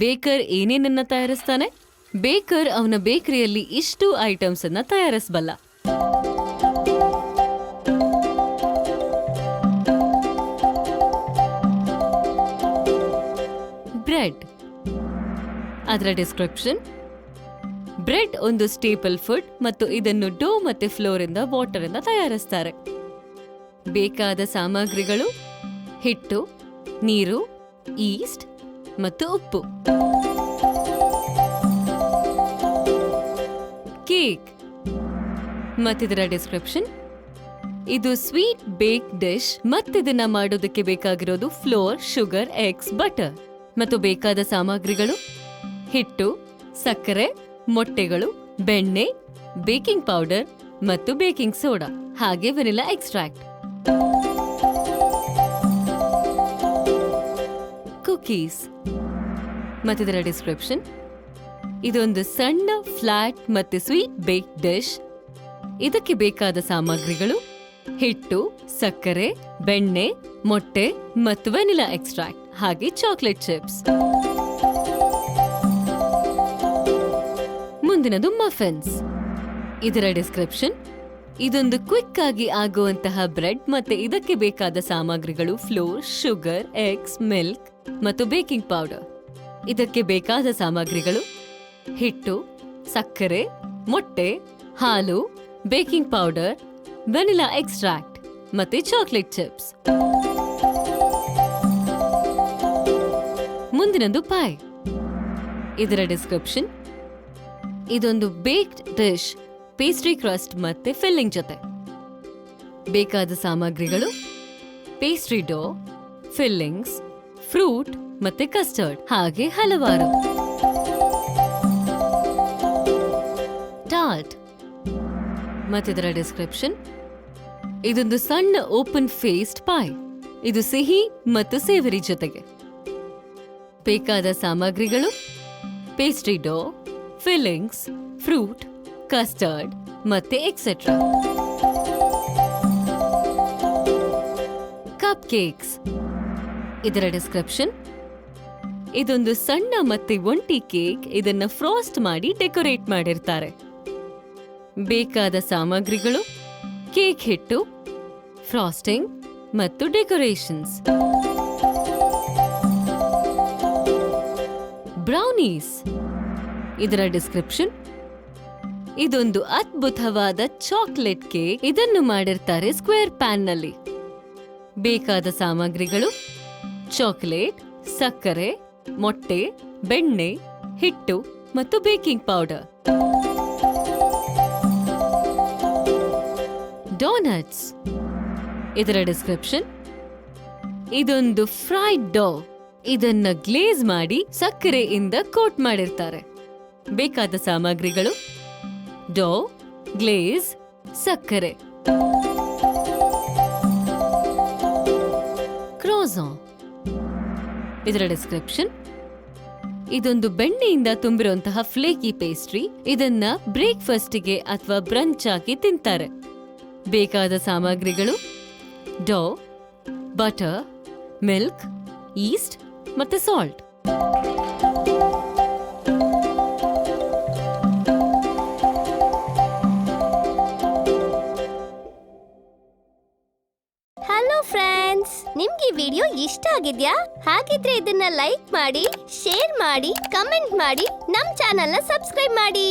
Baker ಏನೇನನ್ನ ತಯಾರಿಸ್ತಾನೆ? Baker ಅವನ ಬೇಕರಿಯಲ್ಲಿ ಇಷ್ಟು items ಅನ್ನ ತಯಾರಿಸಬಲ್ಲ. ಬ್ರೆಡ್. ಅದರ ಡಿಸ್ಕ್ರಿಪ್ಷನ್: ಬ್ರೆಡ್ ಒಂದು ಸ್ಟೇಪಲ್ ಫುಡ್ ಮತ್ತು ಇದನ್ನು ಡೋ ಮತ್ತೆ ಫ್ಲೋರ್ ಇಂದ ವಾಟರ್ ಇಂದ ತಯಾರಿಸ್ತಾರೆ. ಬೇಕಾದ ಸಾಮಗ್ರಿಗಳು: ಹಿಟ್ಟು, ನೀರು, ಈಸ್ಟ್ ಮತ್ತು ಉಪ್ಪು. ಕೇಕ್ ಮತ್ತಿದರ ಡಿಸ್ಕ್ರಿಪ್ಷನ್: ಇದು ಸ್ವೀಟ್ ಬೇಕ್ ಡಿಶ್ ಮತ್ತಿದನ್ನ ಮಾಡೋದಕ್ಕೆ ಬೇಕಾಗಿರೋದು ಫ್ಲೋರ್, ಶುಗರ್, ಎಗ್ಸ್, ಬಟರ್. ಮತ್ತು ಬೇಕಾದ ಸಾಮಗ್ರಿಗಳು: ಹಿಟ್ಟು, ಸಕ್ಕರೆ, ಮೊಟ್ಟೆಗಳು, ಬೆಣ್ಣೆ, ಬೇಕಿಂಗ್ ಪೌಡರ್ ಮತ್ತು ಬೇಕಿಂಗ್ ಸೋಡಾ, ಹಾಗೆ ವೆನಿಲಾ ಎಕ್ಸ್ಟ್ರಾಕ್ಟ್. ಕುಕೀಸ್ ಮತ್ತಿದರ ಡಿಸ್ಕ್ರಿಪ್ಷನ್: ಇದೊಂದು ಸಣ್ಣ ಫ್ಲಾಟ್ ಮತ್ತೆ ಸ್ವೀಟ್ ಬೇಕ್ ಡಿಶ್. ಇದಕ್ಕೆ ಬೇಕಾದ ಸಾಮಗ್ರಿಗಳು: ಹಿಟ್ಟು, ಸಕ್ಕರೆ, ಬೆಣ್ಣೆ, ಮೊಟ್ಟೆ ಮತ್ತು ವೆನಿಲಾ ಎಕ್ಸ್ಟ್ರಾಕ್ಟ್, ಹಾಗೆ ಚಾಕ್ಲೇಟ್ ಚಿಪ್ಸ್. ಮುಂದಿನದು ಮಫಿನ್ಸ್. ಇದರ ಡಿಸ್ಕ್ರಿಪ್ಷನ್: ಇದೊಂದು ಕ್ವಿಕ್ ಆಗಿ ಆಗುವಂತಹ ಬ್ರೆಡ್ ಮತ್ತೆ ಇದಕ್ಕೆ ಬೇಕಾದ ಸಾಮಗ್ರಿಗಳು: ಫ್ಲೋರ್, ಶುಗರ್, ಎಗ್ಸ್, ಮಿಲ್ಕ್ ಮತ್ತು ಬೇಕಿಂಗ್ ಪೌಡರ್. ಇದಕ್ಕೆ ಬೇಕಾದ ಸಾಮಗ್ರಿಗಳು: ಹಿಟ್ಟು, ಸಕ್ಕರೆ, ಮೊಟ್ಟೆ, ಹಾಲು, ಬೇಕಿಂಗ್ ಪೌಡರ್, ವೆನಿಲಾ ಎಕ್ಸ್ಟ್ರಾಕ್ಟ್ ಮತ್ತೆ ಚಾಕ್ಲೇಟ್ ಚಿಪ್ಸ್. ಮುಂದಿನದು ಪೈ. ಇದರ ಡಿಸ್ಕ್ರಿಪ್ಷನ್: ಇದೊಂದು ಬೇಕ್ಡ್ ಡಿಶ್ ಪೇಸ್ಟ್ರಿ ಕ್ರಸ್ಟ್ ಮತ್ತೆ ಫಿಲ್ಲಿಂಗ್ ಜೊತೆ. ಬೇಕಾದ ಸಾಮಗ್ರಿಗಳು: ಪೇಸ್ಟ್ರಿ ಡೋ, ಫಿಲ್ಲಿಂಗ್ಸ್, ಫ್ರೂಟ್ ಮತ್ತೆ ಕಸ್ಟರ್ಡ್, ಹಾಗೆ ಹಲವಾರು. ಟಾರ್ಟ್ ಮತ್ತಿದರ ಡಿಸ್ಕ್ರಿಪ್ಷನ್: ಇದೊಂದು ಸಣ್ಣ ಓಪನ್ ಫೇಸ್ಡ್ ಪೈ. ಇದು ಸಿಹಿ ಮತ್ತು ಸೇವರಿ ಜೊತೆಗೆ. ಬೇಕಾದ ಸಾಮಗ್ರಿಗಳು: ಪೇಸ್ಟ್ರಿ ಡೋ, ಫಿಲ್ಲಿಂಗ್ಸ್, ಫ್ರೂಟ್, ಕಸ್ಟರ್ಡ್ ಮತ್ತೆ ಎಕ್ಸೆಟ್ರಾ. Cup cakes. ಇದರ ಡಿಸ್ಕ್ರಿಪ್ಷನ್: ಇದೊಂದು ಸಣ್ಣ ಮತ್ತೆ ಒಂಟಿ ಕೇಕ್. ಇದನ್ನ ಫ್ರಾಸ್ಟ್ ಮಾಡಿ ಡೆಕೋರೇಟ್ ಮಾಡಿರ್ತಾರೆ. ಬೇಕಾದ ಸಾಮಗ್ರಿಗಳು: ಕೇಕ್ ಹಿಟ್ಟು, ಫ್ರಾಸ್ಟಿಂಗ್ ಮತ್ತು ಡೆಕೋರೇಷನ್ಸ್. ಬ್ರೌನೀಸ್. ಇದರ ಡಿಸ್ಕ್ರಿಪ್ಷನ್: ಇದೊಂದು ಅದ್ಭುತವಾದ ಚಾಕ್ಲೇಟ್ ಕೇಕ್. ಇದನ್ನು ಮಾಡಿರ್ತಾರೆ ಸ್ಕ್ವೇರ್ ಪ್ಯಾನ್ ನಲ್ಲಿ. ಬೇಕಾದ ಸಾಮಗ್ರಿಗಳು: ಚಾಕ್ಲೇಟ್, ಸಕ್ಕರೆ, ಮೊಟ್ಟೆ, ಬೆಣ್ಣೆ, ಹಿಟ್ಟು ಮತ್ತು ಬೇಕಿಂಗ್ ಪೌಡರ್. ಡೋನಟ್ಸ್. ಇದರ ಡಿಸ್ಕ್ರಿಪ್ಷನ್: ಇದೊಂದು ಫ್ರೈಡ್ ಡೋ. ಇದನ್ನ ಗ್ಲೇಸ್ ಮಾಡಿ ಸಕ್ಕರೆಯಿಂದ ಕೋಟ್ ಮಾಡಿರ್ತಾರೆ. ಬೇಕಾದ ಸಾಮಗ್ರಿಗಳು: ಡೋ, ಗ್ಲೇಸ್, ಸಕ್ಕರೆ. ಕ್ರೋಸಾನ್. ಇದರ ಡಿಸ್ಕ್ರಿಪ್ಷನ್: ಇದೊಂದು ಬೆಣ್ಣೆಯಿಂದ ತುಂಬಿರುವಂತಹ ಫ್ಲೇಕಿ ಪೇಸ್ಟ್ರಿ. ಇದನ್ನ ಬ್ರೇಕ್ಫಾಸ್ಟ್ಗೆ ಅಥವಾ ಬ್ರಂಚ್ ಆಗಿ ತಿಂತಾರೆ. ಬೇಕಾದ ಸಾಮಗ್ರಿಗಳು: ಡೋ, ಬಟರ್, ಮಿಲ್ಕ್, ಈಸ್ಟ್ ಮತ್ತೆ ಸಾಲ್ಟ್. ಹಲೋ ಫ್ರೆಂಡ್ಸ್, ನಿಮ್ಗೆ ಈ ವಿಡಿಯೋ ಇಷ್ಟ ಆಗಿದ್ಯಾ? ಹಾಗಿದ್ರೆ ಇದನ್ನ ಲೈಕ್ ಮಾಡಿ, ಶೇರ್ ಮಾಡಿ, ಕಮೆಂಟ್ ಮಾಡಿ, ನಮ್ ಚಾನೆಲ್ನ ಸಬ್ಸ್ಕ್ರೈಬ್ ಮಾಡಿ.